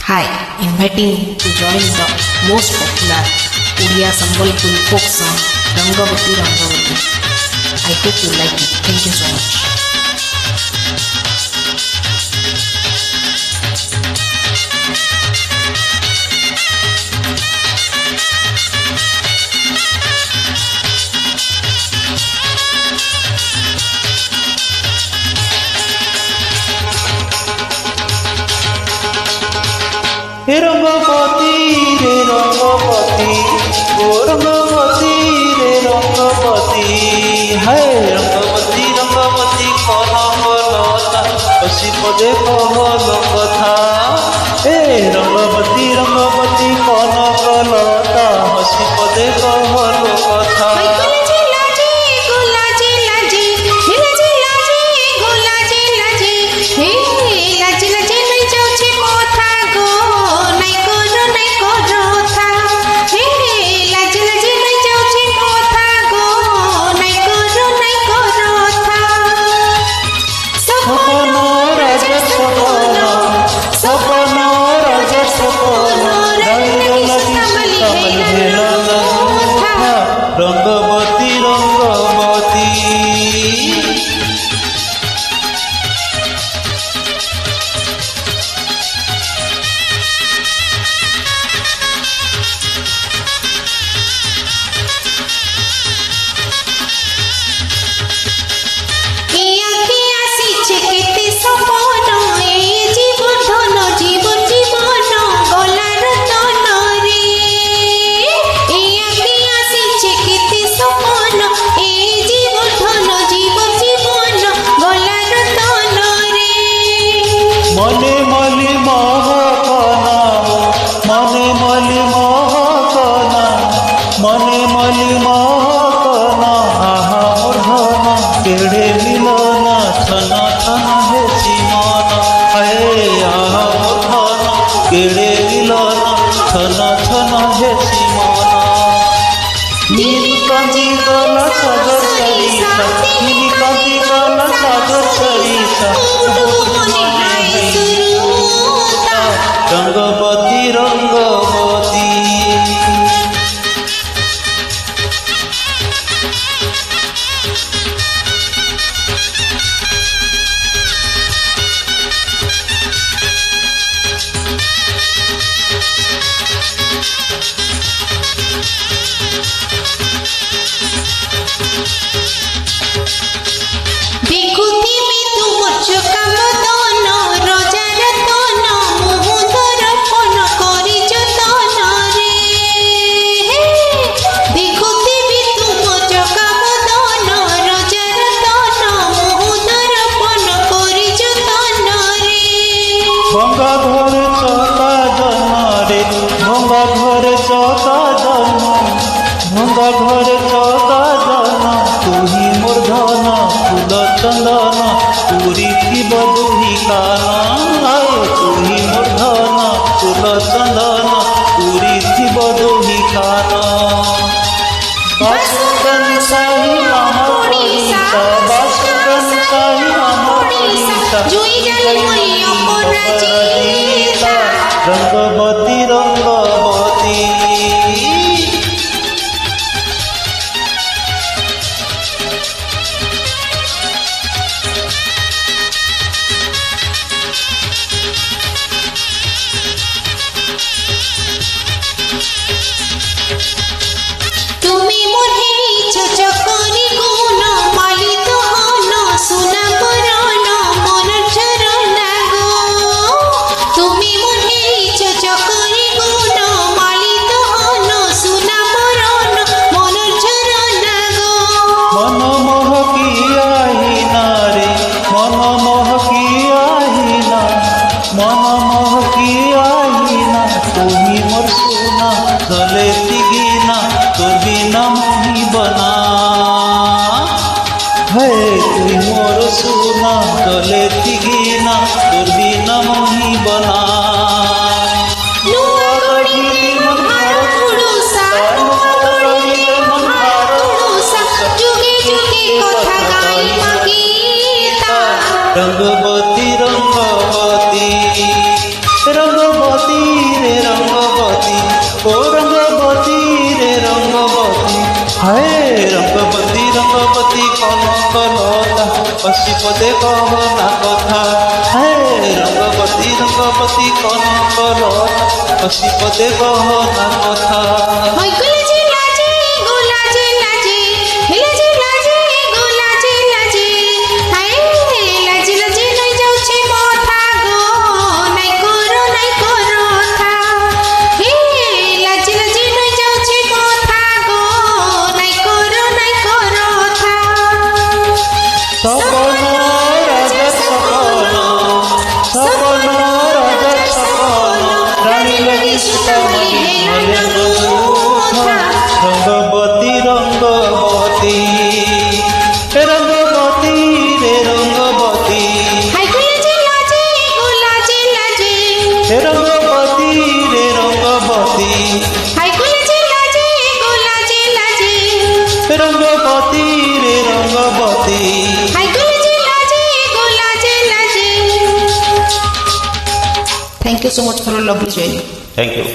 Hi, inviting to join the most popular Odia Sambalpuri folk song Rangavati Rangavati. I hope you like it. Thank you so much. রঙ্গপতি রে রঙ্গপতি ও রঙ্গপতি রে রঙ্গপতি হায় রঙ্গপতি রঙ্গপতি কনকলতা হসি পদে কহল কথা এ রঙ্গপতি রঙ্গপতি কনকলতা হসি পদে কহল কথা রঙ্গবতী রঙ্গবতী মনে মলি মহকনা মনে মলি মহকনা মনে মলি মহকনা আহা মোর ধন কেড়ে মিলন থন থন হেসি মন হায় আহা মোর ধন কেড়ে মিলন থন থন হেসি মন নীল কাঁদি গলা সাগর সরিষা নীল কাঁদি গলা সাগর সরিষা রঙ্গবতী রঙ্গবতী ভঙ্গা ঘরে চকা জন্ম রে ভঙ্গা ঘরে চকা জন্ম ভঙ্গা ঘরে চকা জন্ম তুহি মোর ধন ফুল চন্দন পুরী থিব দুহি কান তুহি মোর ধন ফুল চন্দন পুরী থিব দুহি কান বাসুগন সাহি আমার পরিষা বাসুগন সাহি আমার পরিষা রঙ্গবতী রঙ্গবতী তুমি মনে চকরি গুণ মালিত হন সোনা বরণ মন চরণ গো তুমি মনে চকরি গুণ মালিত হন সোনা বরণ মন চরণ গো মন মোহকিয়াহিনা রে মন মোহকিয়াহিনা মন মোহকিয়াহিনা তুমি মোর সোনা গলে তিগিনা তোর বিনা মোহিবনা হে তুই মোর সোনা গলে তিগিনা তোর বিনা মোহিবনা রঙ্গবতী রঙ্গবতী রঙ্গবতী হায় রঙ্গবতী কনকলতা অসিপদে কহ না কথা হায় রঙ্গবতী কনকলতা অসিপদে কহ না কথা ওই গুলাজে লাজে গুলাজে লাজে লাজে লাজে গুলাজে লাজে হায় লাজে লাজে নই যাচ্ছে কথা গো নাই করো থা হে লাজে লাজে নই যাচ্ছে কথা গো নাই করো থা সপন রাজা সপন রানী লাগি সীতামণি হলে রঙ্গবতী রে রঙ্গবতী হায় গুলাজে লাজে গুলাজে লাজে রঙ্গবতী রে রঙ্গবতী হায় গুলাজে লাজে গুলাজে লাজে রঙ্গবতী রে রঙ্গবতী হায় গুলাজে লাজে Thank you so much for a lovely journey. Thank you